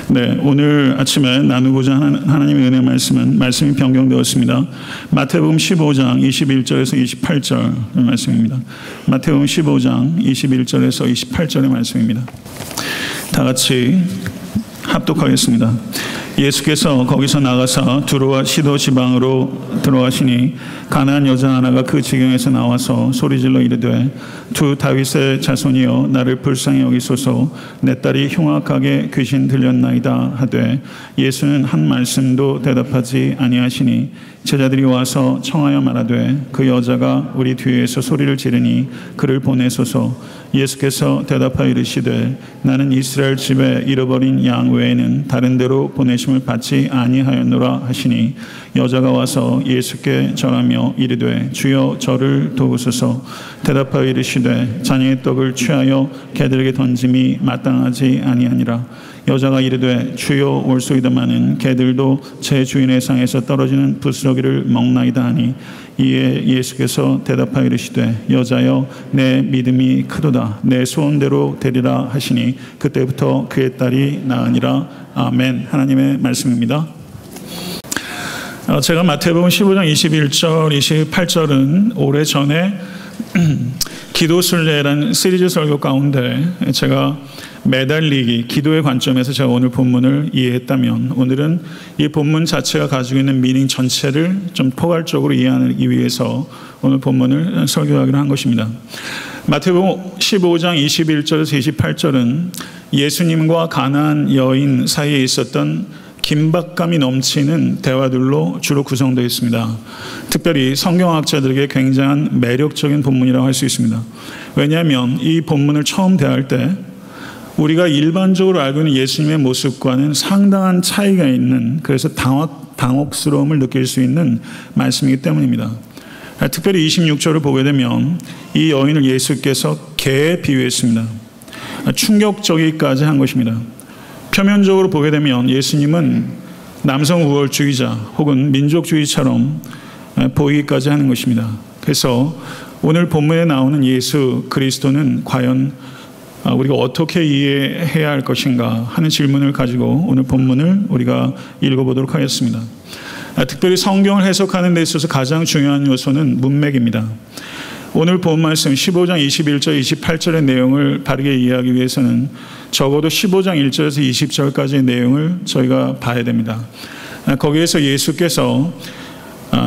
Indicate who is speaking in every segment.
Speaker 1: 네, 오늘 아침에 나누고자 하는 하나님의 은혜 말씀이 변경되었습니다. 마태복음 15장 21절에서 28절 말씀입니다. 마태복음 15장 21절에서 28절의 말씀입니다. 다 같이 합독하겠습니다. 예수께서 거기서 나가사 두로와 시도 지방으로 들어가시니 가나안 여자 하나가 그 지경에서 나와서 소리질러 이르되 두 다윗의 자손이여 나를 불쌍히 여기소서 내 딸이 흉악하게 귀신 들렸나이다 하되 예수는 한 말씀도 대답하지 아니하시니 제자들이 와서 청하여 말하되 그 여자가 우리 뒤에서 소리를 지르니 그를 보내소서. 예수께서 대답하여 이르시되 나는 이스라엘 집에 잃어버린 양 외에는 다른 데로 보내심을 받지 아니하였노라 하시니 여자가 와서 예수께 절하며 이르되 주여 저를 도우소서. 대답하여 이르시되 자녀의 떡을 취하여 개들에게 던짐이 마땅하지 아니하니라. 여자가 이르되 주여 올소이다마는 개들도 제 주인의 상에서 떨어지는 부스러기를 먹나이다 하니 이에 예수께서 대답하여 이르시되 여자여 내 믿음이 크도다 내 소원대로 되리라 하시니 그때부터 그의 딸이 나으니라. 아멘. 하나님의 말씀입니다. 제가 마태복음 15장 21절 28절은 오래전에 기도순례라는 시리즈 설교 가운데 제가 매달리기, 기도의 관점에서 제가 오늘 본문을 이해했다면 오늘은 이 본문 자체가 가지고 있는 미닝 전체를 좀 포괄적으로 이해하기 위해서 오늘 본문을 설교하기로 한 것입니다. 마태복음 15장 21절에서 28절은 예수님과 가나안 여인 사이에 있었던 긴박감이 넘치는 대화들로 주로 구성되어 있습니다. 특별히 성경학자들에게 굉장한 매력적인 본문이라고 할 수 있습니다. 왜냐하면 이 본문을 처음 대할 때 우리가 일반적으로 알고 있는 예수님의 모습과는 상당한 차이가 있는, 그래서 당혹스러움을 느낄 수 있는 말씀이기 때문입니다. 특별히 26절을 보게 되면 이 여인을 예수께서 개에 비유했습니다. 충격적이기까지 한 것입니다. 표면적으로 보게 되면 예수님은 남성 우월주의자 혹은 민족주의처럼 보이기까지 하는 것입니다. 그래서 오늘 본문에 나오는 예수 그리스도는 과연 우리가 어떻게 이해해야 할 것인가 하는 질문을 가지고 오늘 본문을 우리가 읽어보도록 하겠습니다. 특별히 성경을 해석하는 데 있어서 가장 중요한 요소는 문맥입니다. 오늘 본 말씀 15장 21절 28절의 내용을 바르게 이해하기 위해서는 적어도 15장 1절에서 20절까지의 내용을 저희가 봐야 됩니다. 거기에서 예수께서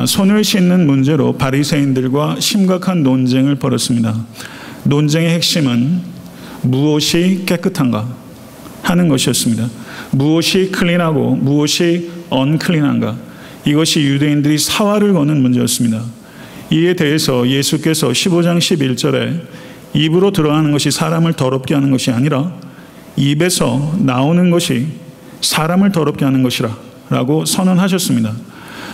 Speaker 1: 손을 씻는 문제로 바리새인들과 심각한 논쟁을 벌였습니다. 논쟁의 핵심은 무엇이 깨끗한가 하는 것이었습니다. 무엇이 클린하고 무엇이 언클린한가, 이것이 유대인들이 사활을 거는 문제였습니다. 이에 대해서 예수께서 15장 11절에 입으로 들어가는 것이 사람을 더럽게 하는 것이 아니라 입에서 나오는 것이 사람을 더럽게 하는 것이라 라고 선언하셨습니다.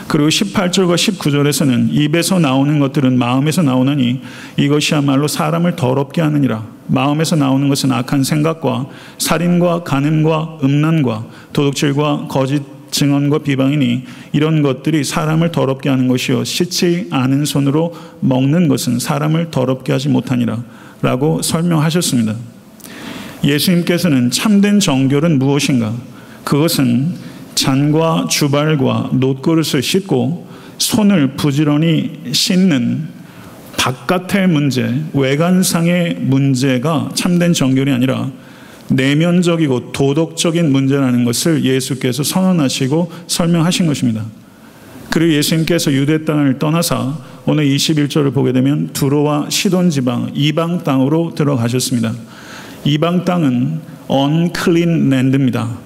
Speaker 1: 그리고 18절과 19절에서는 입에서 나오는 것들은 마음에서 나오느니 이것이야말로 사람을 더럽게 하느니라. 마음에서 나오는 것은 악한 생각과 살인과 간음과 음란과 도둑질과 거짓 증언과 비방이니 이런 것들이 사람을 더럽게 하는 것이요 씻지 않은 손으로 먹는 것은 사람을 더럽게 하지 못하니라 라고 설명하셨습니다. 예수님께서는 참된 정결은 무엇인가? 그것은 잔과 주발과 놋그릇을 씻고 손을 부지런히 씻는 바깥의 문제, 외관상의 문제가 참된 정결이 아니라 내면적이고 도덕적인 문제라는 것을 예수께서 선언하시고 설명하신 것입니다. 그리고 예수님께서 유대 땅을 떠나사 오늘 21절을 보게 되면 두로와 시돈 지방 이방 땅으로 들어가셨습니다. 이방 땅은 unclean land입니다.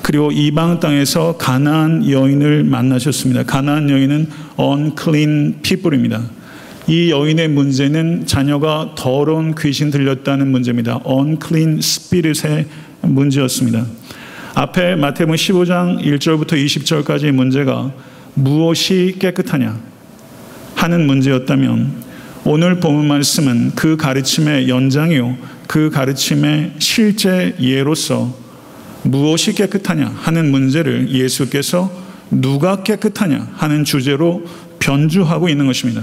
Speaker 1: 그리고 이방 땅에서 가나안 여인을 만나셨습니다. 가나안 여인은 unclean people입니다. 이 여인의 문제는 자녀가 더러운 귀신 들렸다는 문제입니다. unclean spirit의 문제였습니다. 앞에 마태복음 15장 1절부터 20절까지의 문제가 무엇이 깨끗하냐 하는 문제였다면 오늘 본문 말씀은 그 가르침의 연장이요 그 가르침의 실제 예로서 무엇이 깨끗하냐 하는 문제를 예수께서 누가 깨끗하냐 하는 주제로 변주하고 있는 것입니다.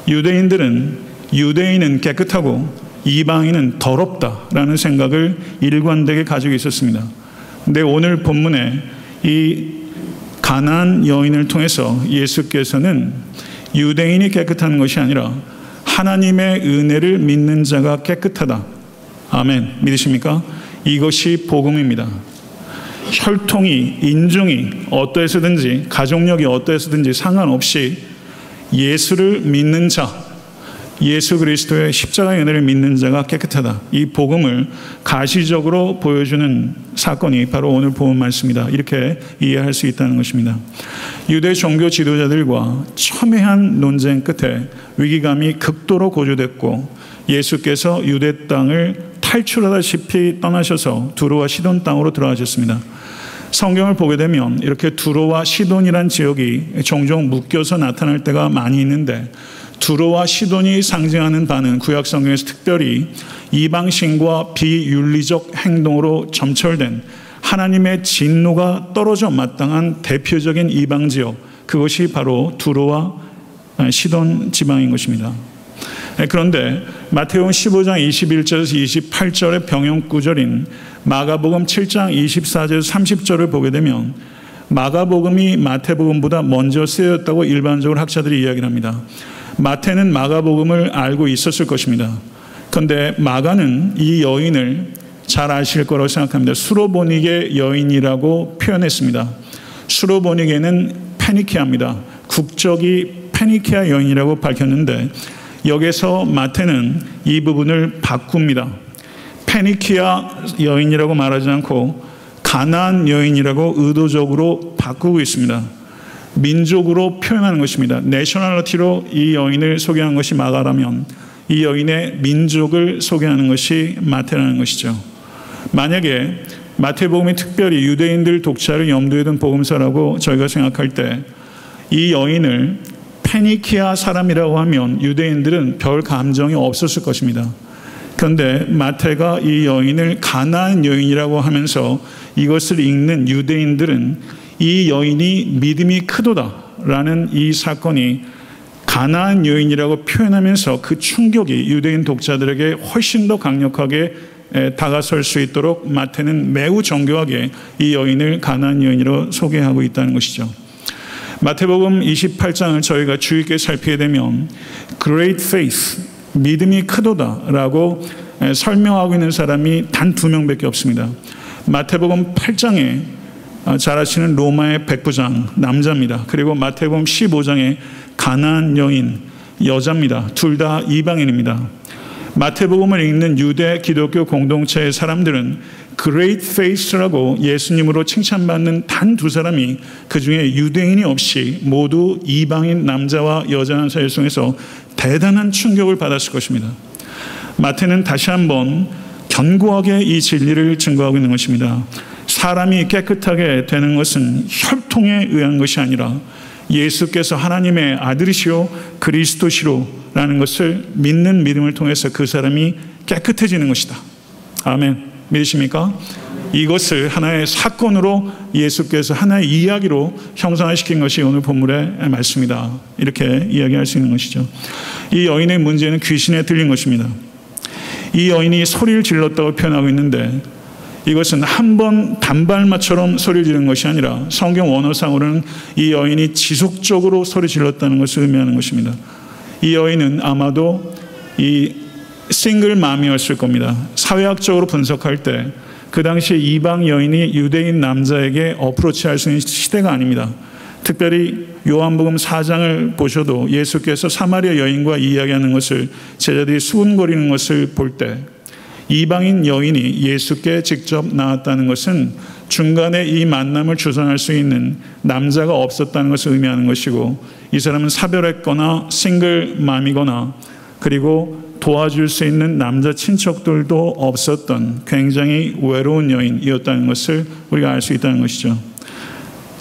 Speaker 1: 유대인은 깨끗하고 이방인은 더럽다라는 생각을 일관되게 가지고 있었습니다. 근데 오늘 본문에 이 가나안 여인을 통해서 예수께서는 유대인이 깨끗한 것이 아니라 하나님의 은혜를 믿는 자가 깨끗하다. 아멘. 믿으십니까? 이것이 복음입니다. 혈통이, 인종이 어떠해서든지, 가족력이 어떠해서든지 상관없이 예수를 믿는 자, 예수 그리스도의 십자가의 은혜를 믿는 자가 깨끗하다. 이 복음을 가시적으로 보여주는 사건이 바로 오늘 본 말씀이다. 이렇게 이해할 수 있다는 것입니다. 유대 종교 지도자들과 첨예한 논쟁 끝에 위기감이 극도로 고조됐고 예수께서 유대 땅을 탈출하다시피 떠나셔서 두로와 시돈 땅으로 들어가셨습니다. 성경을 보게 되면 이렇게 두로와 시돈이란 지역이 종종 묶여서 나타날 때가 많이 있는데 두로와 시돈이 상징하는 바는 구약 성경에서 특별히 이방신과 비윤리적 행동으로 점철된 하나님의 진노가 떨어져 마땅한 대표적인 이방 지역, 그것이 바로 두로와 시돈 지방인 것입니다. 그런데 마태복음 15장 21절에서 28절의 병영 구절인 마가복음 7장 24절에서 30절을 보게 되면 마가복음이 마태복음보다 먼저 쓰였다고 일반적으로 학자들이 이야기를 합니다. 마태는 마가복음을 알고 있었을 것입니다. 그런데 마가는 이 여인을 잘 아실 거라고 생각합니다. 수로보니게 여인이라고 표현했습니다. 수로보니게는 페니키아입니다. 국적이 페니키아 여인이라고 밝혔는데 여기서 마태는 이 부분을 바꿉니다. 페니키아 여인이라고 말하지 않고 가나안 여인이라고 의도적으로 바꾸고 있습니다. 민족으로 표현하는 것입니다. 내셔널리티로 이 여인을 소개한 것이 마가라면 이 여인의 민족을 소개하는 것이 마태라는 것이죠. 만약에 마태복음이 특별히 유대인들 독자를 염두에 둔 복음서라고 저희가 생각할 때 이 여인을 페니키아 사람이라고 하면 유대인들은 별 감정이 없었을 것입니다. 그런데 마태가 이 여인을 가나안 여인이라고 하면서 이것을 읽는 유대인들은 이 여인이 믿음이 크도다라는 이 사건이 가나안 여인이라고 표현하면서 그 충격이 유대인 독자들에게 훨씬 더 강력하게 다가설 수 있도록 마태는 매우 정교하게 이 여인을 가나안 여인으로 소개하고 있다는 것이죠. 마태복음 28장을 저희가 주의 있게 살피게 되면 Great Faith, 믿음이 크도다라고 설명하고 있는 사람이 단 2명밖에 없습니다. 마태복음 8장에 잘 아시는 로마의 백부장 남자입니다. 그리고 마태복음 15장에 가나안 여인 여자입니다. 둘 다 이방인입니다. 마태복음을 읽는 유대 기독교 공동체의 사람들은 Great Faith라고 예수님으로 칭찬받는 단 2사람이 그 중에 유대인이 없이 모두 이방인 남자와 여자라는 사실 속에서 대단한 충격을 받았을 것입니다. 마태는 다시 한번 견고하게 이 진리를 증거하고 있는 것입니다. 사람이 깨끗하게 되는 것은 혈통에 의한 것이 아니라 예수께서 하나님의 아들이시오 그리스도시로라는 것을 믿는 믿음을 통해서 그 사람이 깨끗해지는 것이다. 아멘. 믿으십니까? 이것을 하나의 사건으로 예수께서 하나의 이야기로 형상화시킨 것이 오늘 본문의 말씀이다. 이렇게 이야기할 수 있는 것이죠. 이 여인의 문제는 귀신에 들린 것입니다. 이 여인이 소리를 질렀다고 표현하고 있는데 이것은 한 번 단발마처럼 소리를 지른 것이 아니라 성경 원어상으로는 이 여인이 지속적으로 소리 질렀다는 것을 의미하는 것입니다. 이 여인은 아마도 이 싱글맘이었을 겁니다. 사회학적으로 분석할 때 그 당시에 이방 여인이 유대인 남자에게 어프로치할 수 있는 시대가 아닙니다. 특별히 요한복음 4장을 보셔도 예수께서 사마리아 여인과 이야기하는 것을 제자들이 수군거리는 것을 볼 때 이방인 여인이 예수께 직접 나왔다는 것은 중간에 이 만남을 주선할 수 있는 남자가 없었다는 것을 의미하는 것이고 이 사람은 사별했거나 싱글맘이거나 그리고 도와줄 수 있는 남자 친척들도 없었던 굉장히 외로운 여인이었다는 것을 우리가 알 수 있다는 것이죠.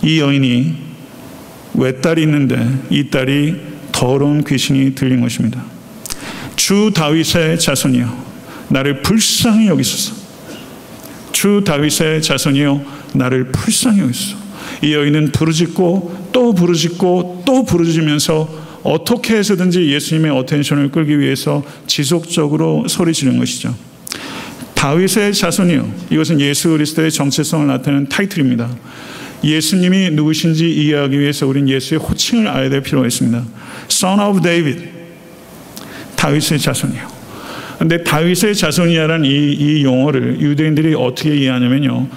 Speaker 1: 이 여인이 외딸이 있는데 이 딸이 더러운 귀신이 들린 것입니다. 주 다윗의 자손이여 나를 불쌍히 여기소서. 주 다윗의 자손이여 나를 불쌍히 여기소서. 이 여인은 부르짖고 또 부르짖고 또 부르짖으면서 어떻게 해서든지 예수님의 어텐션을 끌기 위해서 지속적으로 소리 지른 것이죠. 다윗의 자손이요. 이것은 예수 그리스도의 정체성을 나타내는 타이틀입니다. 예수님이 누구신지 이해하기 위해서 우린 예수의 호칭을 알아야 될 필요가 있습니다. Son of David, 다윗의 자손이요. 그런데 다윗의 자손이라는 이 용어를 유대인들이 어떻게 이해하냐면요,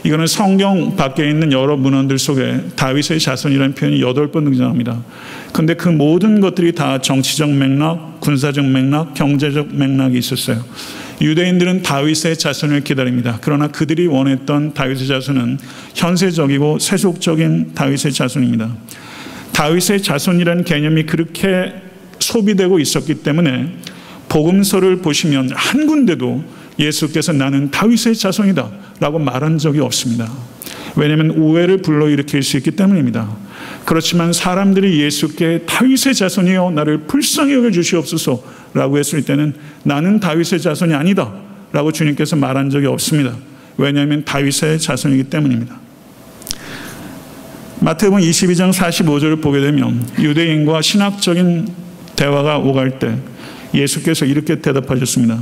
Speaker 1: 이거는 성경 밖에 있는 여러 문헌들 속에 다윗의 자손이라는 표현이 8번 등장합니다. 그런데 그 모든 것들이 다 정치적 맥락, 군사적 맥락, 경제적 맥락이 있었어요. 유대인들은 다윗의 자손을 기다립니다. 그러나 그들이 원했던 다윗의 자손은 현세적이고 세속적인 다윗의 자손입니다. 다윗의 자손이라는 개념이 그렇게 소비되고 있었기 때문에 복음서를 보시면 한 군데도 예수께서 나는 다윗의 자손이다 라고 말한 적이 없습니다. 왜냐하면 오해를 불러일으킬 수 있기 때문입니다. 그렇지만 사람들이 예수께 다윗의 자손이여 나를 불쌍히 여겨주시옵소서 라고 했을 때는 나는 다윗의 자손이 아니다 라고 주님께서 말한 적이 없습니다. 왜냐하면 다윗의 자손이기 때문입니다. 마태복음 22장 45절을 보게 되면 유대인과 신학적인 대화가 오갈 때 예수께서 이렇게 대답하셨습니다.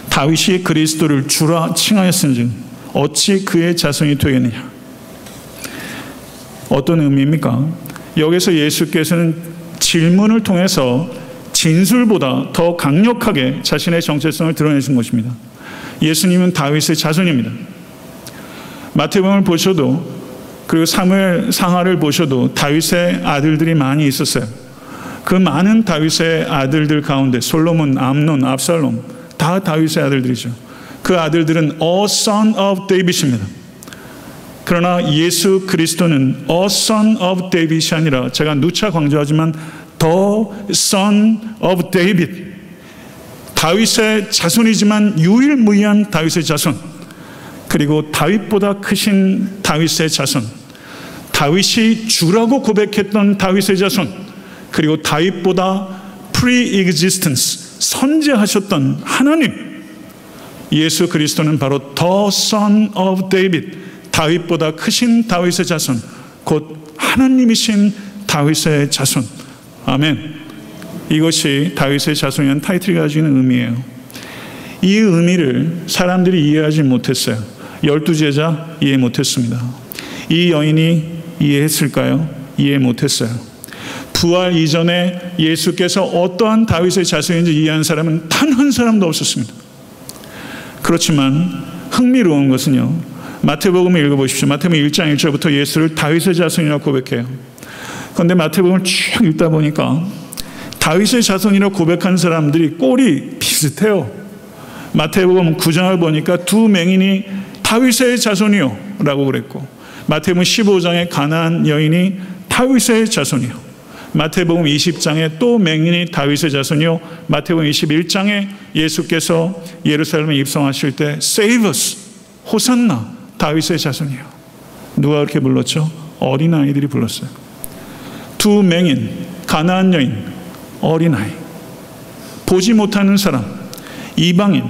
Speaker 1: 다윗이 그리스도를 주라 칭하였은즉 어찌 그의 자손이 되겠느냐. 어떤 의미입니까? 여기서 예수께서는 질문을 통해서 진술보다 더 강력하게 자신의 정체성을 드러내신 것입니다. 예수님은 다윗의 자손입니다. 마태복음을 보셔도, 그리고 사무엘 상하를 보셔도 다윗의 아들들이 많이 있었어요. 그 많은 다윗의 아들들 가운데 솔로몬, 암논, 압살롬 다 다윗의 아들들이죠. 그 아들들은 A son of David입니다. 그러나 예수 그리스도는 A son of David이 아니라, 제가 누차 강조하지만 The son of David, 다윗의 자손이지만 유일무이한 다윗의 자손, 그리고 다윗보다 크신 다윗의 자손, 다윗이 주라고 고백했던 다윗의 자손, 그리고 다윗보다 pre-existence, 선재하셨던 하나님, 예수 그리스도는 바로 The Son of David, 다윗보다 크신 다윗의 자손, 곧 하나님이신 다윗의 자손. 아멘. 이것이 다윗의 자손이라는 타이틀이 가지고 있는 의미예요. 이 의미를 사람들이 이해하지 못했어요. 12제자 이해 못했습니다. 이 여인이 이해했을까요? 이해 못했어요. 부활 이전에 예수께서 어떠한 다윗의 자손인지 이해한 사람은 단 한 사람도 없었습니다. 그렇지만 흥미로운 것은요, 마태복음을 읽어보십시오. 마태복음 1장 1절부터 예수를 다윗의 자손이라고 고백해요. 그런데 마태복음을 쭉 읽다 보니까 다윗의 자손이라고 고백한 사람들이 꼴이 비슷해요. 마태복음 9장을 보니까 두 맹인이 다윗의 자손이요 라고 그랬고, 마태복음 15장에 가나안 여인이 다윗의 자손이요, 마태복음 20장에 또 맹인이 다윗의 자손이요, 마태복음 21장에 예수께서 예루살렘에 입성하실 때 Save us, 호산나, 다윗의 자손이요. 누가 그렇게 불렀죠? 어린아이들이 불렀어요. 두 맹인, 가나안 여인, 어린아이, 보지 못하는 사람, 이방인,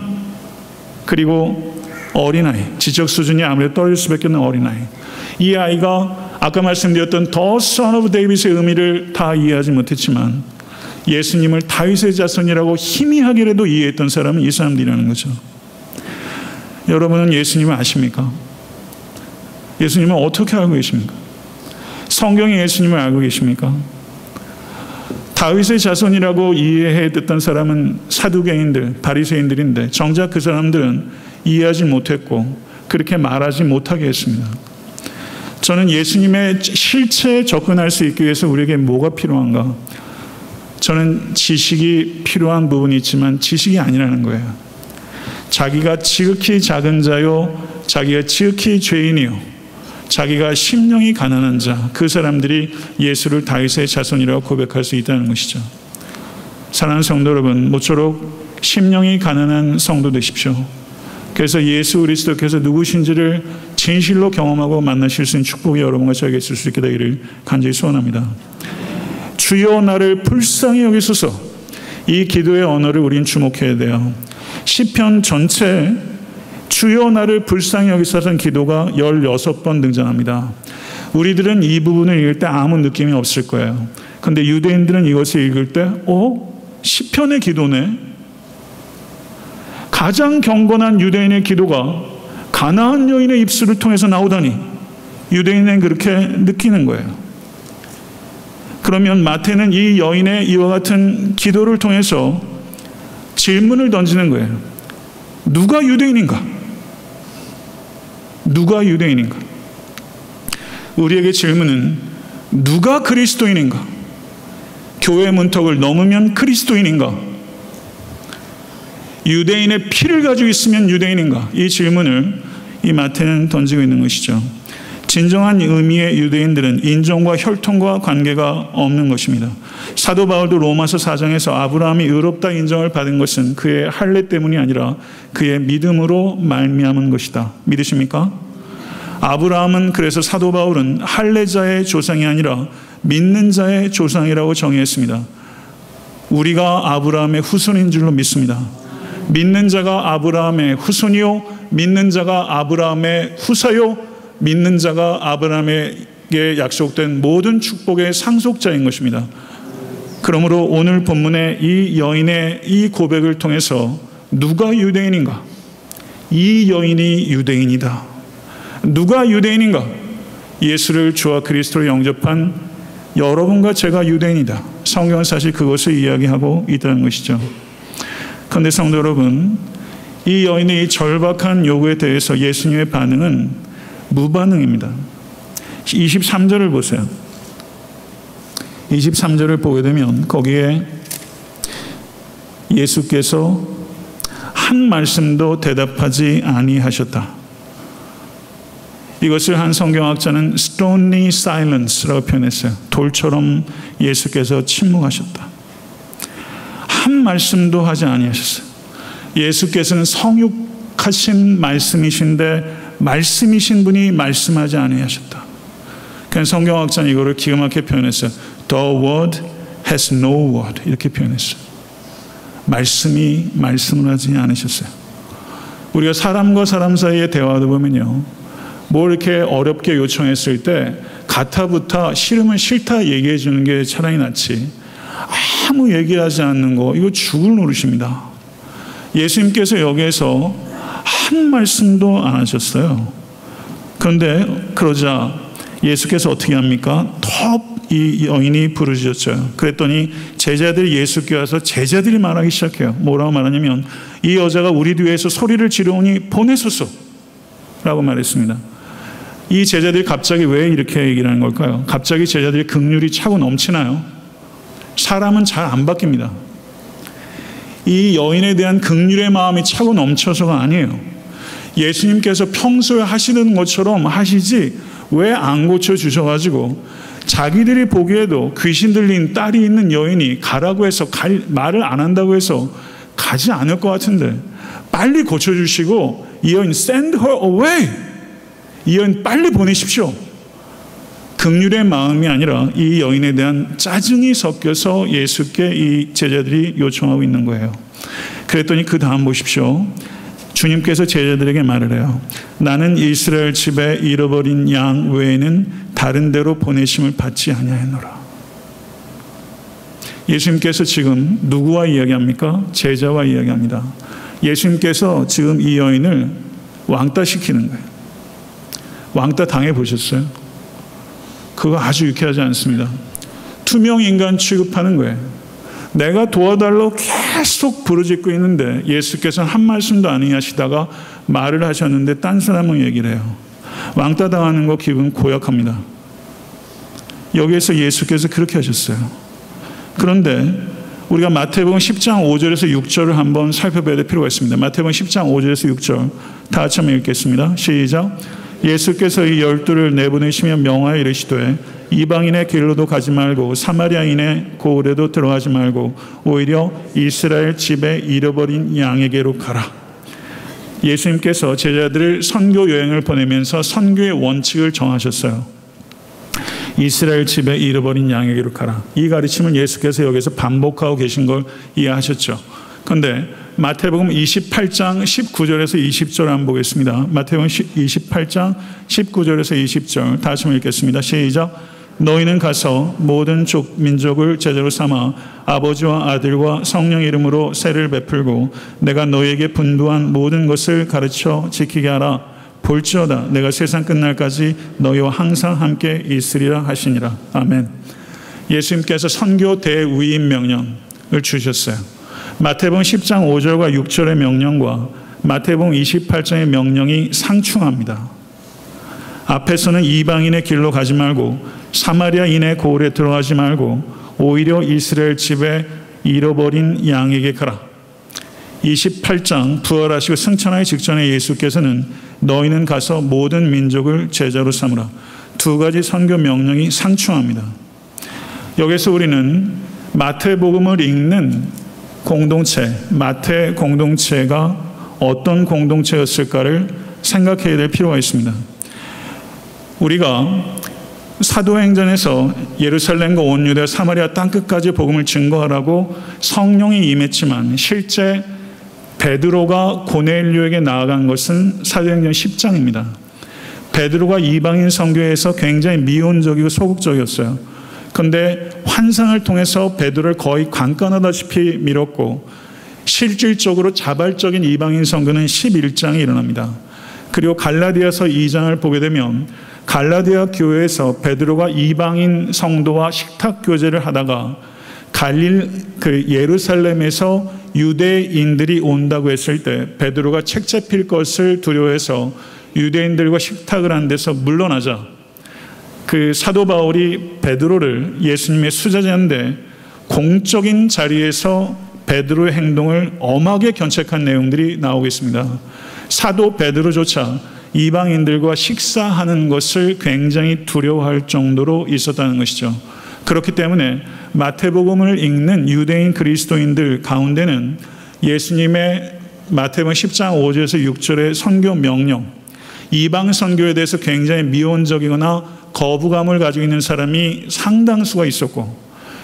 Speaker 1: 그리고 어린아이, 지적 수준이 아무래도 떨어질 수밖에 없는 어린아이. 이 아이가 아까 말씀드렸던 The Son of David의 의미를 다 이해하지 못했지만 예수님을 다윗의 자손이라고 희미하게라도 이해했던 사람은 이 사람들이라는 거죠. 여러분은 예수님을 아십니까? 예수님을 어떻게 알고 계십니까? 성경에 예수님을 알고 계십니까? 다윗의 자손이라고 이해했던 사람은 사두개인들, 바리새인들인데 정작 그 사람들은 이해하지 못했고 그렇게 말하지 못하게 했습니다. 저는 예수님의 실체에 접근할 수 있기 위해서 우리에게 뭐가 필요한가? 저는 지식이 필요한 부분이 있지만 지식이 아니라는 거예요. 자기가 지극히 작은 자요, 자기가 지극히 죄인이요, 자기가 심령이 가난한 자, 그 사람들이 예수를 다윗의 자손이라고 고백할 수 있다는 것이죠. 사랑하는 성도 여러분, 모쪼록 심령이 가난한 성도 되십시오. 그래서 예수 그리스도께서 누구신지를 진실로 경험하고 만나실 수 있는 축복이 여러분과 저에게 있을 수 있게 되기를 간절히 소원합니다. 주여 나를 불쌍히 여기소서, 이 기도의 언어를 우린 주목해야 돼요. 시편 전체에 주여 나를 불쌍히 여기소서는 기도가 16번 등장합니다. 우리들은 이 부분을 읽을 때 아무 느낌이 없을 거예요. 그런데 유대인들은 이것을 읽을 때 시편의 기도네, 가장 경건한 유대인의 기도가 가나안 여인의 입술을 통해서 나오다니 유대인은 그렇게 느끼는 거예요. 그러면 마태는 이 여인의 이와 같은 기도를 통해서 질문을 던지는 거예요. 누가 유대인인가? 누가 유대인인가? 우리에게 질문은 누가 그리스도인인가? 교회 문턱을 넘으면 그리스도인인가? 유대인의 피를 가지고 있으면 유대인인가? 이 질문을 이 마태는 던지고 있는 것이죠. 진정한 의미의 유대인들은 인종과 혈통과 관계가 없는 것입니다. 사도 바울도 로마서 4장에서 아브라함이 의롭다 인정을 받은 것은 그의 할례 때문이 아니라 그의 믿음으로 말미암은 것이다. 믿으십니까? 아브라함은, 그래서 사도 바울은 할례자의 조상이 아니라 믿는 자의 조상이라고 정의했습니다. 우리가 아브라함의 후손인 줄로 믿습니다. 믿는 자가 아브라함의 후손이요, 믿는 자가 아브라함의 후사요, 믿는 자가 아브라함에게 약속된 모든 축복의 상속자인 것입니다. 그러므로 오늘 본문의 이 여인의 이 고백을 통해서 누가 유대인인가? 이 여인이 유대인이다. 누가 유대인인가? 예수를 주와 그리스도로 영접한 여러분과 제가 유대인이다. 성경은 사실 그것을 이야기하고 있다는 것이죠. 그런데 성도 여러분, 이 여인의 이 절박한 요구에 대해서 예수님의 반응은 무반응입니다. 23절을 보세요. 23절을 보게 되면 거기에 예수께서 한 말씀도 대답하지 아니하셨다. 이것을 한 성경학자는 stony silence라고 표현했어요. 돌처럼 예수께서 침묵하셨다. 한 말씀도 하지 아니하셨어요. 예수께서는 성육하신 말씀이신데 말씀이신 분이 말씀하지 아니하셨다. 그래서 성경학자는 이거를 기가 막히게 표현했어요. The word has no word, 이렇게 표현했어요. 말씀이 말씀을 하지 않으셨어요. 우리가 사람과 사람 사이의 대화도 보면요, 뭘 이렇게 어렵게 요청했을 때 가타부타 싫으면 싫다 얘기해 주는 게 차라리 낫지, 아무 얘기하지 않는 거, 이거 죽을 노릇입니다. 예수님께서 여기에서 한 말씀도 안 하셨어요. 그런데 그러자 예수께서 어떻게 합니까? 더 이 여인이 부르짖었죠. 그랬더니 제자들이 예수께 와서 제자들이 말하기 시작해요. 뭐라고 말하냐면, 이 여자가 우리 뒤에서 소리를 지르오니 보내소서 라고 말했습니다. 이 제자들이 갑자기 왜 이렇게 얘기를 하는 걸까요? 갑자기 제자들이 긍휼이 차고 넘치나요? 사람은 잘 안 바뀝니다. 이 여인에 대한 긍휼의 마음이 차고 넘쳐서가 아니에요. 예수님께서 평소에 하시는 것처럼 하시지 왜 안 고쳐주셔가지고 자기들이 보기에도 귀신 들린 딸이 있는 여인이 가라고 해서 말을 안 한다고 해서 가지 않을 것 같은데, 빨리 고쳐주시고 이 여인 send her away, 이 여인 빨리 보내십시오. 긍휼의 마음이 아니라 이 여인에 대한 짜증이 섞여서 예수께 이 제자들이 요청하고 있는 거예요. 그랬더니 그 다음 보십시오. 주님께서 제자들에게 말을 해요. 나는 이스라엘 집에 잃어버린 양 외에는 다른 데로 보내심을 받지 아니하였노라. 예수님께서 지금 누구와 이야기합니까? 제자와 이야기합니다. 예수님께서 지금 이 여인을 왕따 시키는 거예요. 왕따 당해보셨어요? 그거 아주 유쾌하지 않습니다. 투명 인간 취급하는 거예요. 내가 도와달라고 계속 부르짖고 있는데 예수께서는 한 말씀도 안 하시다가 말을 하셨는데 딴 사람은 얘기를 해요. 왕따 당하는 거 기분 고약합니다. 여기에서 예수께서 그렇게 하셨어요. 그런데 우리가 마태복음 10장 5절에서 6절을 한번 살펴봐야 될 필요가 있습니다. 마태복음 10장 5절에서 6절 다 같이 한번 읽겠습니다. 시작. 예수께서 이 12를 내보내시며 명하여 이르시되 이방인의 길로도 가지 말고 사마리아인의 고을에도 들어가지 말고 오히려 이스라엘 집에 잃어버린 양에게로 가라. 예수님께서 제자들을 선교 여행을 보내면서 선교의 원칙을 정하셨어요. 이스라엘 집에 잃어버린 양에게로 가라. 이 가르침을 예수께서 여기서 반복하고 계신 걸 이해하셨죠. 그런데 마태복음 28장 19절에서 20절 한번 보겠습니다. 마태복음 28장 19절에서 20절 다시 한번 읽겠습니다. 시작. 너희는 가서 모든 민족을 제자로 삼아 아버지와 아들과 성령 이름으로 세를 베풀고 내가 너희에게 분부한 모든 것을 가르쳐 지키게 하라. 볼지어다 내가 세상 끝날까지 너희와 항상 함께 있으리라 하시니라. 아멘. 예수님께서 선교 대위임 명령을 주셨어요. 마태복음 10장 5절과 6절의 명령과 마태복음 28장의 명령이 상충합니다. 앞에서는 이방인의 길로 가지 말고 사마리아인의 고을에 들어가지 말고 오히려 이스라엘 집에 잃어버린 양에게 가라. 28장 부활하시고 승천하기 직전에 예수께서는 너희는 가서 모든 민족을 제자로 삼으라. 두 가지 선교 명령이 상충합니다. 여기서 우리는 마태복음을 읽는 공동체, 마태 공동체가 어떤 공동체였을까를 생각해야 될 필요가 있습니다. 우리가 사도행전에서 예루살렘과 온 유대 사마리아 땅끝까지 복음을 증거하라고 성령이 임했지만 실제 베드로가 고넬료에게 나아간 것은 사도행전 10장입니다. 베드로가 이방인 선교에서 굉장히 미온적이고 소극적이었어요. 그런데 환상을 통해서 베드로를 거의 강간하다시피 밀었고 실질적으로 자발적인 이방인 선교는 11장에 일어납니다. 그리고 갈라디아서 2장을 보게 되면 갈라디아 교회에서 베드로가 이방인 성도와 식탁 교제를 하다가 예루살렘에서 유대인들이 온다고 했을 때 베드로가 책 잡힐 것을 두려워해서 유대인들과 식탁을 한 데서 물러나자 그 사도 바울이 베드로를 예수님의 수제자인데 공적인 자리에서 베드로의 행동을 엄하게 견책한 내용들이 나오고 있습니다. 사도 베드로조차 이방인들과 식사하는 것을 굉장히 두려워할 정도로 있었다는 것이죠. 그렇기 때문에 마태복음을 읽는 유대인 그리스도인들 가운데는 예수님의 마태복음 10장 5절에서 6절의 선교 명령, 이방 선교에 대해서 굉장히 미온적이거나 거부감을 가지고 있는 사람이 상당수가 있었고,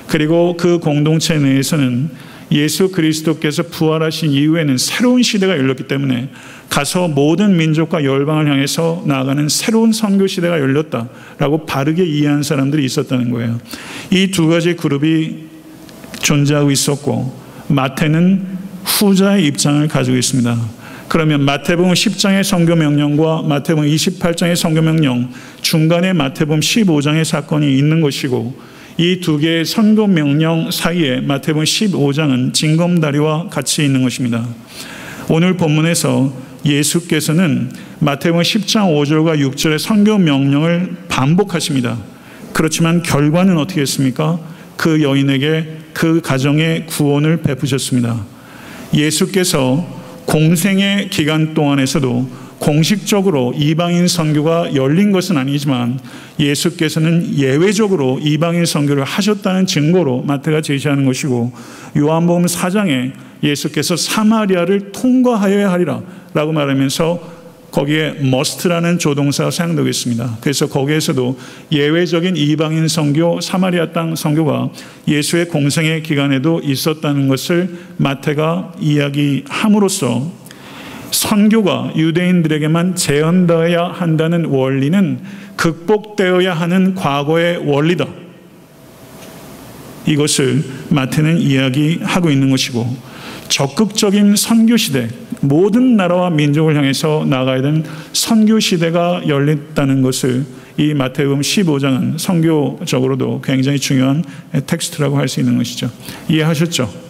Speaker 1: 그리고 그 공동체 내에서는 예수 그리스도께서 부활하신 이후에는 새로운 시대가 열렸기 때문에 가서 모든 민족과 열방을 향해서 나아가는 새로운 선교 시대가 열렸다라고 바르게 이해한 사람들이 있었다는 거예요. 이 두 가지 그룹이 존재하고 있었고 마태는 후자의 입장을 가지고 있습니다. 그러면 마태복음 10장의 선교 명령과 마태복음 28장의 선교 명령 중간에 마태복음 15장의 사건이 있는 것이고 이 두 개의 선교 명령 사이에 마태복음 15장은 징검다리와 같이 있는 것입니다. 오늘 본문에서 예수께서는 마태복음 10장 5절과 6절의 선교 명령을 반복하십니다. 그렇지만 결과는 어떻게 했습니까? 그 여인에게 그 가정에 구원을 베푸셨습니다. 예수께서 공생의 기간 동안에서도 공식적으로 이방인 선교가 열린 것은 아니지만 예수께서는 예외적으로 이방인 선교를 하셨다는 증거로 마태가 제시하는 것이고, 요한복음 4장에 예수께서 사마리아를 통과하여야 하리라 라고 말하면서 거기에 must라는 조동사가 사용되고 있습니다. 그래서 거기에서도 예외적인 이방인 선교, 사마리아 땅 선교가 예수의 공생의 기간에도 있었다는 것을 마태가 이야기함으로써 선교가 유대인들에게만 제한되어야 한다는 원리는 극복되어야 하는 과거의 원리다. 이것을 마태는 이야기하고 있는 것이고, 적극적인 선교 시대, 모든 나라와 민족을 향해서 나가야 되는 선교 시대가 열렸다는 것을 이 마태복음 15장은 선교적으로도 굉장히 중요한 텍스트라고 할 수 있는 것이죠. 이해하셨죠?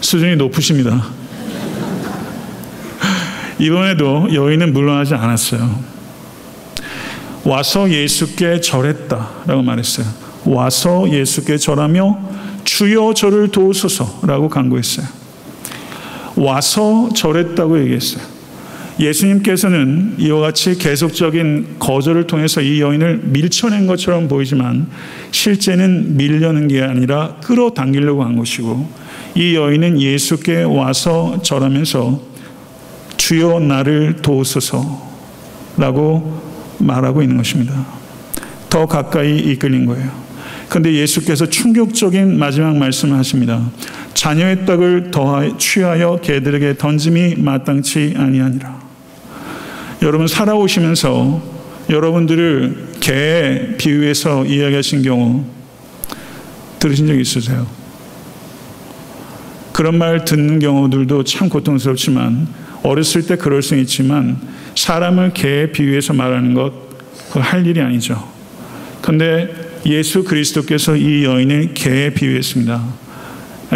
Speaker 1: 수준이 높으십니다. 이번에도 여인은 물러나지 않았어요. 와서 예수께 절했다라고 말했어요. 와서 예수께 절하며 주여 저를 도우소서라고 간구했어요. 와서 절했다고 얘기했어요. 예수님께서는 이와 같이 계속적인 거절을 통해서 이 여인을 밀쳐낸 것처럼 보이지만 실제는 밀려는 게 아니라 끌어당기려고 한 것이고, 이 여인은 예수께 와서 절하면서 주여 나를 도우소서라고 말하고 있는 것입니다. 더 가까이 이끌린 거예요. 그런데 예수께서 충격적인 마지막 말씀을 하십니다. 자녀의 떡을 취하여 개들에게 던짐이 마땅치 아니하니라. 여러분, 살아오시면서 여러분들을 개에 비유해서 이야기하신 경우 들으신 적 있으세요? 그런 말 듣는 경우들도 참 고통스럽지만 어렸을 때 그럴 수 있지만 사람을 개에 비유해서 말하는 것 그거 할 일이 아니죠. 그런데 예수 그리스도께서 이 여인을 개에 비유했습니다.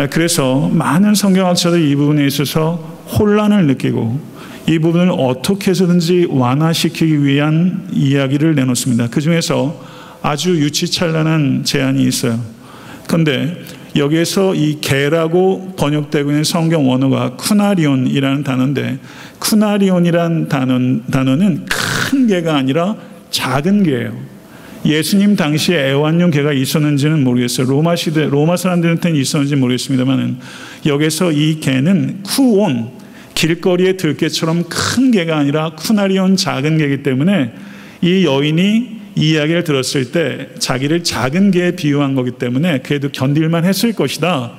Speaker 1: 그래서 많은 성경학자들이 이 부분에 있어서 혼란을 느끼고 이 부분을 어떻게 해서든지 완화시키기 위한 이야기를 내놓습니다. 그 중에서 아주 유치찬란한 제안이 있어요. 그런데 여기에서 이 개라고 번역되고 있는 성경 원어가 쿠나리온이라는 단어인데, 쿠나리온이라는 단어는 큰 개가 아니라 작은 개예요. 예수님 당시에 애완용 개가 있었는지는 모르겠어요. 로마 사람들한테는 있었는지 모르겠습니다만 여기서 이 개는 쿠온, 길거리의 들개처럼 큰 개가 아니라 쿠나리온 작은 개이기 때문에 이 여인이 이 이야기를 들었을 때 자기를 작은 개에 비유한 거기 때문에 그래도 견딜만 했을 것이다,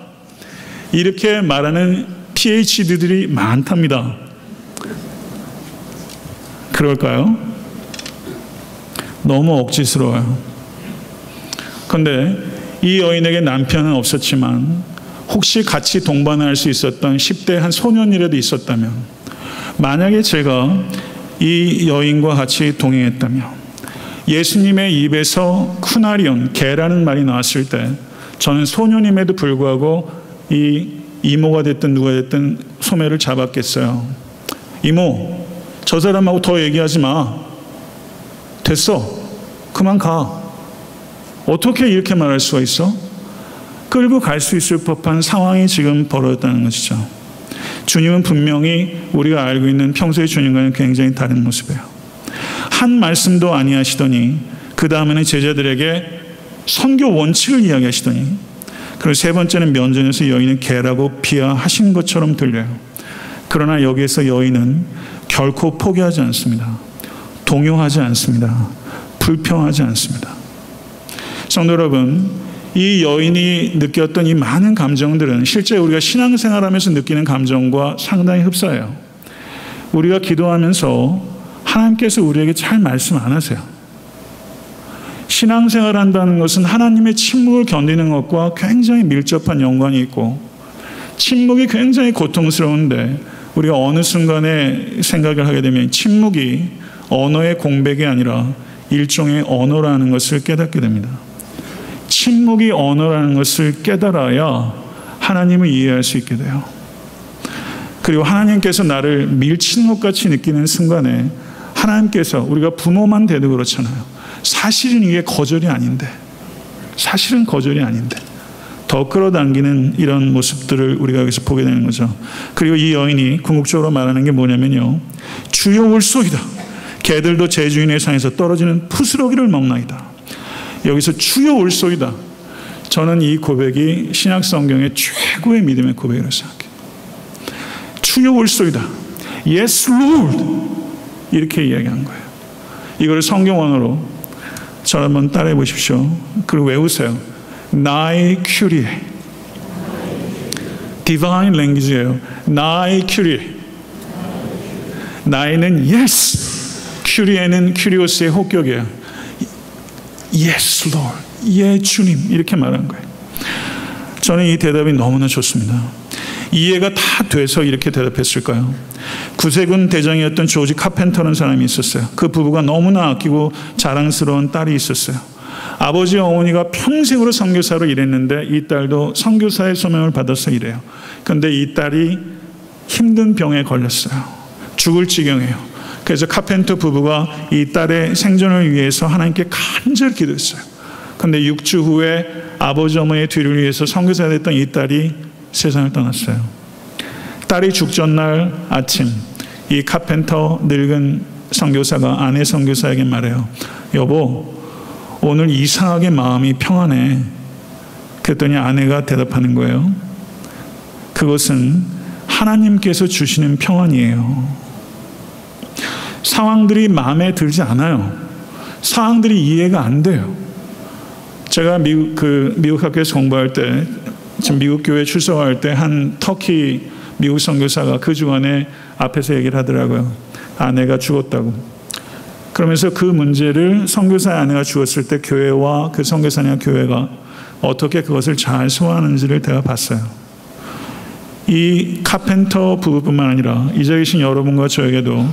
Speaker 1: 이렇게 말하는 PhD들이 많답니다. 그럴까요? 너무 억지스러워요. 그런데 이 여인에게 남편은 없었지만 혹시 같이 동반할 수 있었던 10대 한 소년이라도 있었다면, 만약에 제가 이 여인과 같이 동행했다면 예수님의 입에서 쿠나리온, 개라는 말이 나왔을 때 저는 소년임에도 불구하고 이 이모가 됐든 누가 됐든 소매를 잡았겠어요. 이모, 저 사람하고 더 얘기하지 마. 됐어. 그만 가. 어떻게 이렇게 말할 수가 있어? 끌고 갈 수 있을 법한 상황이 지금 벌어졌다는 것이죠. 주님은 분명히 우리가 알고 있는 평소의 주님과는 굉장히 다른 모습이에요. 한 말씀도 아니하시더니 그 다음에는 제자들에게 선교 원칙을 이야기하시더니, 그리고 세 번째는 면전에서 여인은 개라고 비하하신 것처럼 들려요. 그러나 여기에서 여인은 결코 포기하지 않습니다. 동요하지 않습니다. 불평하지 않습니다. 성도 여러분, 이 여인이 느꼈던 이 많은 감정들은 실제 우리가 신앙생활하면서 느끼는 감정과 상당히 흡사해요. 우리가 기도하면서 하나님께서 우리에게 잘 말씀 안 하세요. 신앙생활 한다는 것은 하나님의 침묵을 견디는 것과 굉장히 밀접한 연관이 있고, 침묵이 굉장히 고통스러운데 우리가 어느 순간에 생각을 하게 되면 침묵이 언어의 공백이 아니라 일종의 언어라는 것을 깨닫게 됩니다. 침묵이 언어라는 것을 깨달아야 하나님을 이해할 수 있게 돼요. 그리고 하나님께서 나를 밀치는 것 같이 느끼는 순간에 하나님께서, 우리가 부모만 돼도 그렇잖아요. 사실은 이게 거절이 아닌데, 사실은 거절이 아닌데 더 끌어당기는 이런 모습들을 우리가 여기서 보게 되는 거죠. 그리고 이 여인이 궁극적으로 말하는 게 뭐냐면요, 주여 올소이다. 개들도 제 주인의 상에서 떨어지는 푸스러기를 먹나이다. 여기서 주여 올소이다. 저는 이 고백이 신약 성경의 최고의 믿음의 고백이라고 생각해요. 주여 올소이다. Yes, Lord. 이렇게 이야기한 거예요. 이걸 성경 언어로 저 한번 따라해 보십시오. 그리고 외우세요. 나의 큐리에. 디바인 랭귀지예요. 나의 큐리에. 나이는 yes, 큐리에는 큐리오스의 혹격이에요. Yes, Lord. 예, 주님. 이렇게 말한 거예요. 저는 이 대답이 너무나 좋습니다. 이해가 다 돼서 이렇게 대답했을까요? 구세군 대장이었던 조지 카펜터라는 사람이 있었어요. 그 부부가 너무나 아끼고 자랑스러운 딸이 있었어요. 아버지와 어머니가 평생으로 선교사로 일했는데 이 딸도 선교사의 소명을 받아서 일해요. 그런데 이 딸이 힘든 병에 걸렸어요. 죽을 지경이에요. 그래서 카펜터 부부가 이 딸의 생존을 위해서 하나님께 간절히 기도했어요. 그런데 6주 후에 아버지 어머니의 뒤를 위해서 선교사가 됐던 이 딸이 세상을 떠났어요. 딸이 죽전 날 아침, 이 카펜터 늙은 선교사가 아내 선교사에게 말해요. 여보, 오늘 이상하게 마음이 평안해. 그랬더니 아내가 대답하는 거예요. 그것은 하나님께서 주시는 평안이에요. 상황들이 마음에 들지 않아요. 상황들이 이해가 안 돼요. 제가 미국 학교에서 공부할 때, 지금 미국 교회 출석할 때 한 터키 미국 선교사가 그 주간에 앞에서 얘기를 하더라고요. 아내가 죽었다고. 그러면서 그 문제를 선교사의 아내가 주었을 때 교회와 그 선교사냐 교회가 어떻게 그것을 잘 소화하는지를 제가 봤어요. 이 카펜터 부부뿐만 아니라 이 자리에 계신 여러분과 저에게도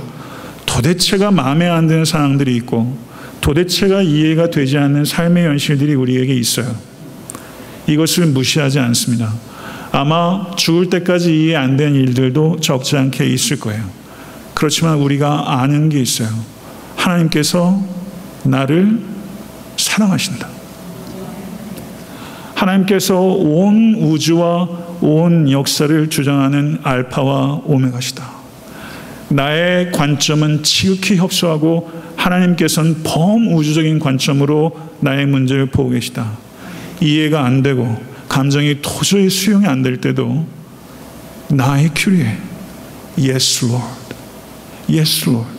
Speaker 1: 도대체가 마음에 안 드는 상황들이 있고 도대체가 이해가 되지 않는 삶의 현실들이 우리에게 있어요. 이것을 무시하지 않습니다. 아마 죽을 때까지 이해 안 된 일들도 적지 않게 있을 거예요. 그렇지만 우리가 아는 게 있어요. 하나님께서 나를 사랑하신다. 하나님께서 온 우주와 온 역사를 주장하는 알파와 오메가시다. 나의 관점은 지극히 협소하고 하나님께서는 범우주적인 관점으로 나의 문제를 보고 계시다. 이해가 안 되고 감정이 도저히 수용이 안 될 때도 나의 큐리에 Yes Lord, Yes Lord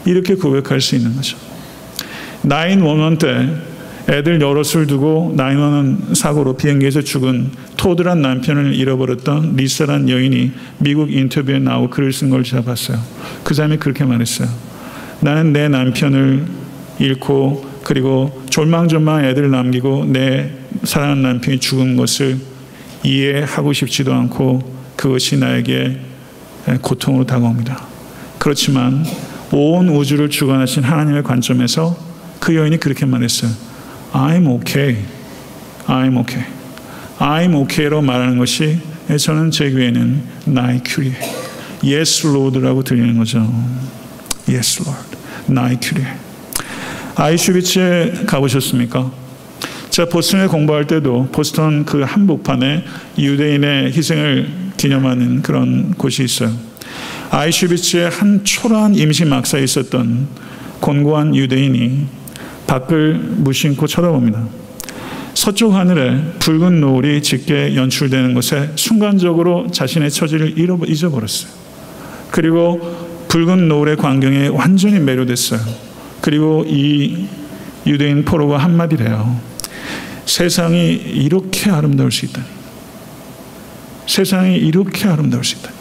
Speaker 1: 이렇게 고백할 수 있는 거죠. 911 때 애들 여럿을 두고 911 사고로 비행기에서 죽은 토드란 남편을 잃어버렸던 리사란 여인이 미국 인터뷰에 나오고 글을 쓴 걸 제가 봤어요. 그 사람이 그렇게 말했어요. 나는 내 남편을 잃고 그리고 졸망졸망 애들을 남기고 내 사랑하는 남편이 죽은 것을 이해하고 싶지도 않고 그것이 나에게 고통으로 다가옵니다. 그렇지만 온 우주를 주관하신 하나님의 관점에서 그 여인이 그렇게 말했어요. I'm okay. I'm okay. I'm okay로 말하는 것이 저는 제 귀에는 나의 큐리에 Yes Lord라고 들리는 거죠. Yes Lord. 나의 큐리에. 아이슈비츠에 가보셨습니까? 제가 보스턴에 공부할 때도 보스턴 그 한복판에 유대인의 희생을 기념하는 그런 곳이 있어요. 아이슈비츠에 한 초라한 임시 막사에 있었던 곤고한 유대인이 밖을 무심코 쳐다봅니다. 서쪽 하늘에 붉은 노을이 짙게 연출되는 것에 순간적으로 자신의 처지를 잊어버렸어요. 그리고 붉은 노을의 광경에 완전히 매료됐어요. 그리고 이 유대인 포로가 한마디를 해요. 세상이 이렇게 아름다울 수 있다니. 세상이 이렇게 아름다울 수 있다니.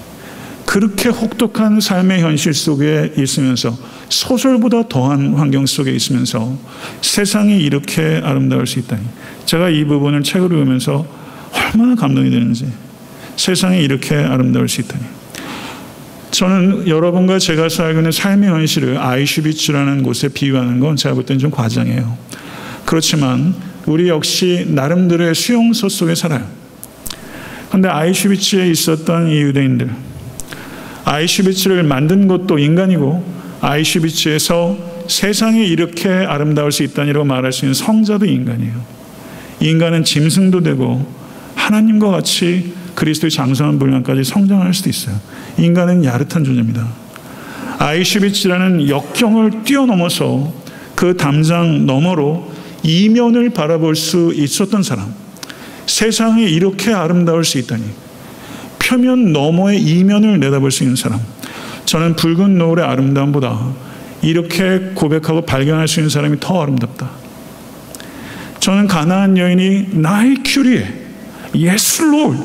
Speaker 1: 그렇게 혹독한 삶의 현실 속에 있으면서 소설보다 더한 환경 속에 있으면서 세상이 이렇게 아름다울 수 있다니. 제가 이 부분을 책을 읽으면서 얼마나 감동이 되는지. 세상이 이렇게 아름다울 수 있다니. 저는 여러분과 제가 살고 있는 삶의 현실을 아이슈비츠라는 곳에 비유하는 건 제가 볼 때는 좀 과장해요. 그렇지만 우리 역시 나름대로의 수용소 속에 살아요. 그런데 아이슈비츠에 있었던 이 유대인들, 아이슈비츠를 만든 것도 인간이고 아이슈비츠에서 세상이 이렇게 아름다울 수 있다니라고 말할 수 있는 성자도 인간이에요. 인간은 짐승도 되고 하나님과 같이 그리스도의 장성한 분량까지 성장할 수도 있어요. 인간은 야릇한 존재입니다. 아이슈비츠라는 역경을 뛰어넘어서 그 담장 너머로 이면을 바라볼 수 있었던 사람, 세상이 이렇게 아름다울 수 있다니, 표면 너머의 이면을 내다볼 수 있는 사람, 저는 붉은 노을의 아름다움보다 이렇게 고백하고 발견할 수 있는 사람이 더 아름답다. 저는 가나안 여인이 나의 큐리에 Yes Lord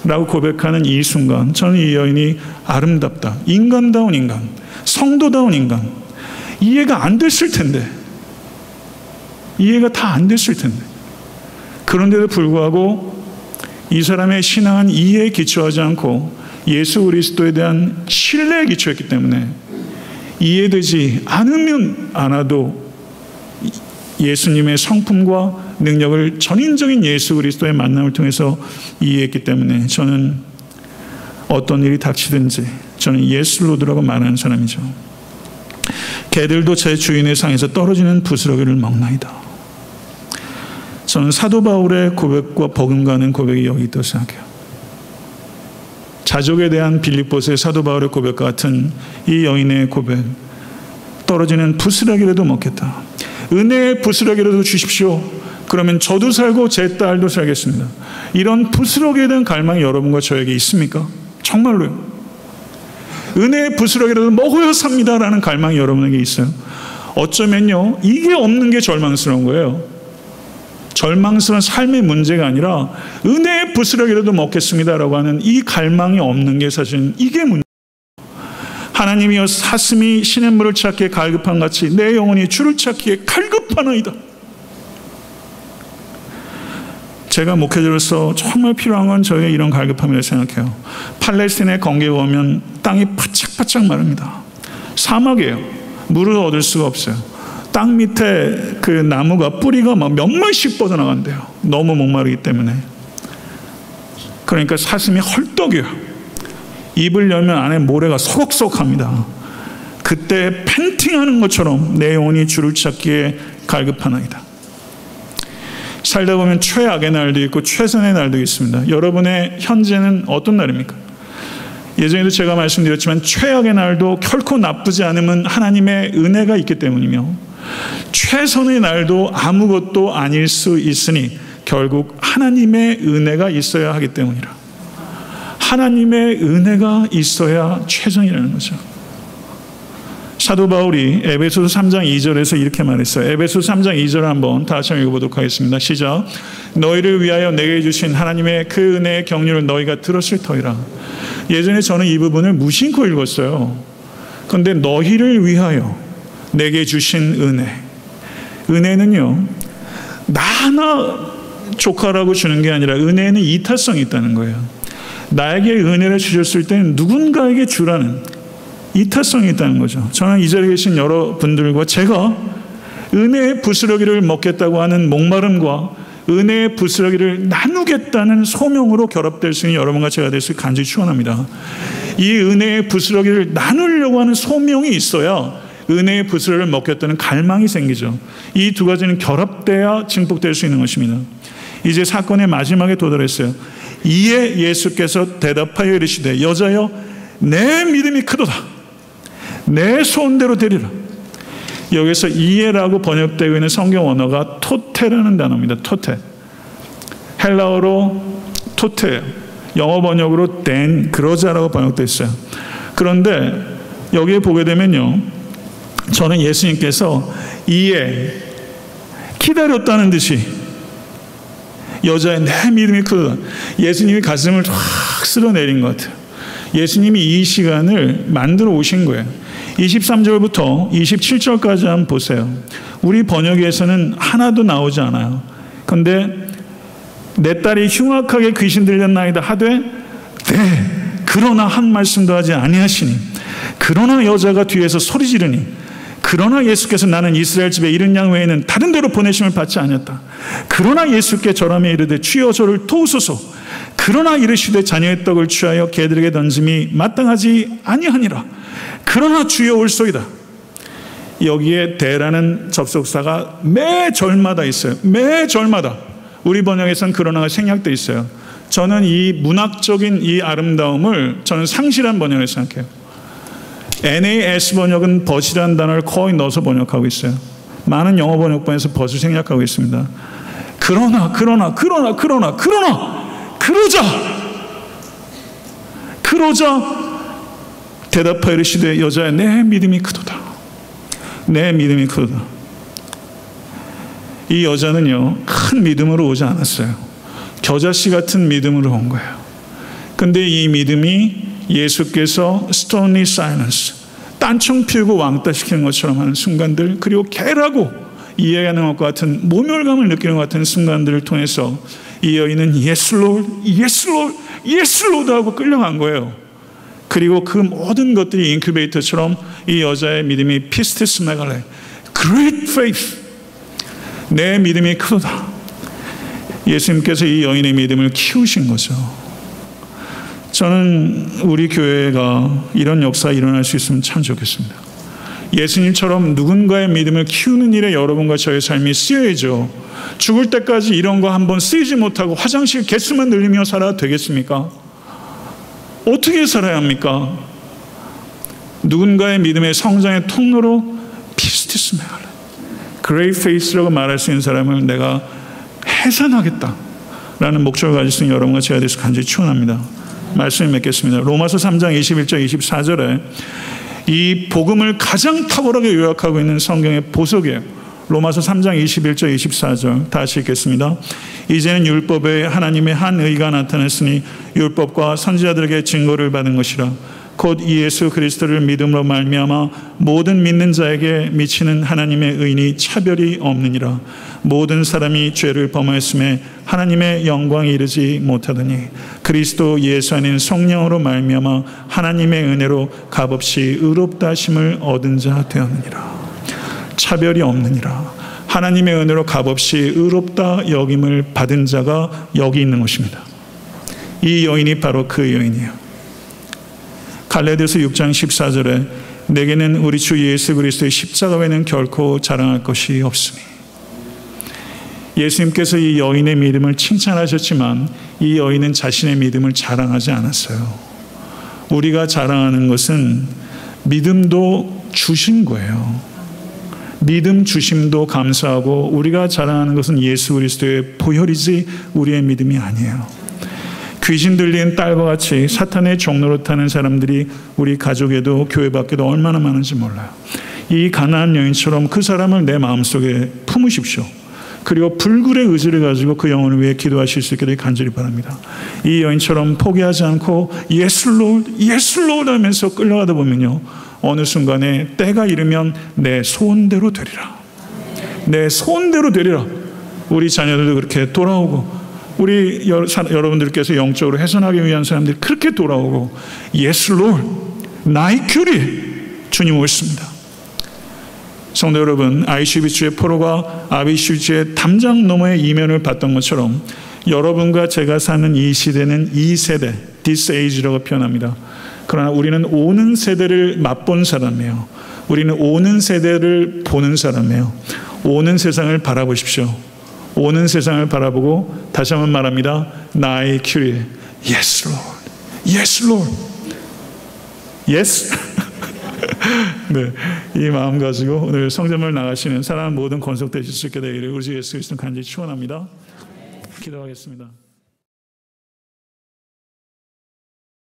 Speaker 1: 라고 고백하는 이 순간 저는 이 여인이 아름답다. 인간다운 인간, 성도다운 인간. 이해가 안 됐을 텐데, 이해가 다 안 됐을 텐데, 그런데도 불구하고 이 사람의 신앙은 이해에 기초하지 않고 예수 그리스도에 대한 신뢰에 기초했기 때문에 이해되지 않으면 않아도 예수님의 성품과 능력을 전인적인 예수 그리스도의 만남을 통해서 이해했기 때문에 저는 어떤 일이 닥치든지 저는 예수 로드라고 말하는 사람이죠. 개들도 제 주인의 상에서 떨어지는 부스러기를 먹나이다. 저는 사도 바울의 고백과 버금가는 고백이 여기 있다고 생각해요. 자족에 대한 빌립보서의 사도 바울의 고백과 같은 이 여인의 고백, 떨어지는 부스러기라도 먹겠다. 은혜의 부스러기라도 주십시오. 그러면 저도 살고 제 딸도 살겠습니다. 이런 부스러기에 대한 갈망이 여러분과 저에게 있습니까? 정말로요. 은혜의 부스러기라도 먹어야 삽니다라는 갈망이 여러분에게 있어요. 어쩌면요, 이게 없는 게 절망스러운 거예요. 절망스러운 삶의 문제가 아니라 은혜의 부스러기라도 먹겠습니다라고 하는 이 갈망이 없는 게 사실은 이게 문제예요. 하나님이여 사슴이 시냇물을 찾기에 갈급한 같이 내 영혼이 주를 찾기에 갈급하나이다. 제가 목회자로서 정말 필요한 건 저의 이런 갈급함이라고 생각해요. 팔레스타인의 건기에 오면 땅이 바짝바짝 마릅니다. 사막이에요. 물을 얻을 수가 없어요. 땅 밑에 그 나무가 뿌리가 막 몇 마리씩 뻗어나간대요. 너무 목마르기 때문에. 그러니까 사슴이 헐떡이에요. 입을 열면 안에 모래가 소록소록합니다. 그때 팬팅하는 것처럼 내 영혼이 주를 찾기에 갈급하나이다. 살다 보면 최악의 날도 있고 최선의 날도 있습니다. 여러분의 현재는 어떤 날입니까? 예전에도 제가 말씀드렸지만 최악의 날도 결코 나쁘지 않으면 하나님의 은혜가 있기 때문이며 최선의 날도 아무것도 아닐 수 있으니 결국 하나님의 은혜가 있어야 하기 때문이라. 하나님의 은혜가 있어야 최선이라는 거죠. 사도 바울이 에베소서 3장 2절에서 이렇게 말했어요. 에베소서 3장 2절 한번 다시 한번 읽어보도록 하겠습니다. 시작. 너희를 위하여 내게 주신 하나님의 그 은혜의 경륜을 너희가 들었을 터이라. 예전에 저는 이 부분을 무심코 읽었어요. 그런데 너희를 위하여 내게 주신 은혜. 은혜는요, 나 하나 조카라고 주는 게 아니라 은혜에는 이타성이 있다는 거예요. 나에게 은혜를 주셨을 때는 누군가에게 주라는 이타성이 있다는 거죠. 저는 이 자리에 계신 여러분들과 제가 은혜의 부스러기를 먹겠다고 하는 목마름과 은혜의 부스러기를 나누겠다는 소명으로 결합될 수 있는 여러분과 제가 될 수 있게 간절히 축원합니다. 이 은혜의 부스러기를 나누려고 하는 소명이 있어야 은혜의 부스러기를 먹겠다는 갈망이 생기죠. 이 두 가지는 결합돼야 증폭될 수 있는 것입니다. 이제 사건의 마지막에 도달했어요. 이에 예수께서 대답하여 이르시되 여자여 내 믿음이 크도다. 내 소원대로 되리라. 여기서 이에라고 번역되고 있는 성경 언어가 토테라는 단어입니다. 토테. 헬라어로 토테, 영어 번역으로 된 그러자라고 번역되어 있어요. 그런데 여기에 보게 되면요, 저는 예수님께서 이에 기다렸다는 듯이 여자의 내 믿음이 크다. 예수님이 가슴을 확 쓸어내린 것 같아요. 예수님이 이 시간을 만들어 오신 거예요. 23절부터 27절까지 한번 보세요. 우리 번역에서는 하나도 나오지 않아요. 그런데 내 딸이 흉악하게 귀신 들렸나이다 하되 네 그러나 한 말씀도 하지 아니하시니 그러나 여자가 뒤에서 소리 지르니 그러나 예수께서 나는 이스라엘 집에 이른 양 외에는 다른 데로 보내심을 받지 아니었다. 그러나 예수께 절하며 이르되 주여 저를 도우소서. 그러나 이르시되 자녀의 떡을 취하여 개들에게 던짐이 마땅하지 아니하니라. 그러나 주여 올소이다. 여기에 대라는 접속사가 매 절마다 있어요. 매 절마다. 우리 번역에서는 그러나가 생략되어 있어요. 저는 이 문학적인 이 아름다움을 저는 상실한 번역을 생각해요. NAS 번역은 벗이라는 단어를 거의 넣어서 번역하고 있어요. 많은 영어 번역본에서 벗을 생략하고 있습니다. 그러나 그러자 대답하여 이르시되 여자야 내 믿음이 크도다. 내 믿음이 크도다. 이 여자는요 큰 믿음으로 오지 않았어요. 겨자씨 같은 믿음으로 온 거예요. 근데 이 믿음이 예수께서 stony silence, 딴청 피우고 왕따 시키는 것처럼 하는 순간들, 그리고 개라고 이해하는 것과 같은 모멸감을 느끼는 것 같은 순간들을 통해서 이 여인은 Yes Lord, Yes Lord, Yes Lord 하고 끌려간 거예요. 그리고 그 모든 것들이 인큐베이터처럼 이 여자의 믿음이 피스티스 메갈레, Great Faith, 내 믿음이 크도다. 예수님께서 이 여인의 믿음을 키우신 거죠. 저는 우리 교회가 이런 역사가 일어날 수 있으면 참 좋겠습니다. 예수님처럼 누군가의 믿음을 키우는 일에 여러분과 저의 삶이 쓰여야죠. 죽을 때까지 이런 거 한번 쓰이지 못하고 화장실 개수만 늘리며 살아도 되겠습니까? 어떻게 살아야 합니까? 누군가의 믿음의 성장의 통로로 피스티스 메갈레, 그레이트 페이스라고 말할 수 있는 사람을 내가 해산하겠다라는 목적을 가질 수 있는 여러분과 제가 돼서 간절히 축원합니다. 말씀을 맺겠습니다. 로마서 3장 21절 24절에 이 복음을 가장 탁월하게 요약하고 있는 성경의 보석이에요. 로마서 3장 21절 24절 다시 읽겠습니다. 이제는 율법에 하나님의 한 의가 나타났으니 율법과 선지자들에게 증거를 받은 것이라. 곧 예수 그리스도를 믿음으로 말미암아 모든 믿는 자에게 미치는 하나님의 의인이 차별이 없느니라. 모든 사람이 죄를 범하였음에 하나님의 영광에 이르지 못하더니 그리스도 예수 안인 성령으로 말미암아 하나님의 은혜로 값없이 의롭다 하심을 얻은 자 되었느니라. 차별이 없느니라. 하나님의 은혜로 값없이 의롭다 여김을 받은 자가 여기 있는 것입니다. 이 여인이 바로 그 여인이에요. 갈라디아서 6장 14절에 내게는 우리 주 예수 그리스도의 십자가 외에는 결코 자랑할 것이 없으니. 예수님께서 이 여인의 믿음을 칭찬하셨지만 이 여인은 자신의 믿음을 자랑하지 않았어요. 우리가 자랑하는 것은 믿음도 주신 거예요. 믿음 주심도 감사하고 우리가 자랑하는 것은 예수 그리스도의 보혈이지 우리의 믿음이 아니에요. 귀신 들린 딸과 같이 사탄의 종로로 타는 사람들이 우리 가족에도 교회 밖에도 얼마나 많은지 몰라요. 이 가나안 여인처럼 그 사람을 내 마음속에 품으십시오. 그리고 불굴의 의지를 가지고 그 영혼을 위해 기도하실 수 있게 되길 간절히 바랍니다. 이 여인처럼 포기하지 않고 Yes Lord, Yes Lord 하면서 끌려가다 보면요, 어느 순간에 때가 이르면 내 소원대로 되리라. 내 소원대로 되리라. 우리 자녀들도 그렇게 돌아오고 우리 여러분들께서 영적으로 훼손하기 위한 사람들이 그렇게 돌아오고 Yes Lord, 나의 큐리 주님 오셨습니다. 성도 여러분, 아이슈비츠의 포로가 아비슈비츠의 담장 너머의 이면을 봤던 것처럼 여러분과 제가 사는 이 시대는 이 세대, this age라고 표현합니다. 그러나 우리는 오는 세대를 맛본 사람이에요. 우리는 오는 세대를 보는 사람이에요. 오는 세상을 바라보십시오. 오는 세상을 바라보고 다시 한번 말합니다. 나의 큐리, Yes Lord, Yes Lord, Yes. 네, 이 마음 가지고 오늘 성전을 나가시는 사랑하는 모든 권속되실 수 있게 되기를 우리 주 예수 그리스도 간절히 축원합니다. 기도하겠습니다.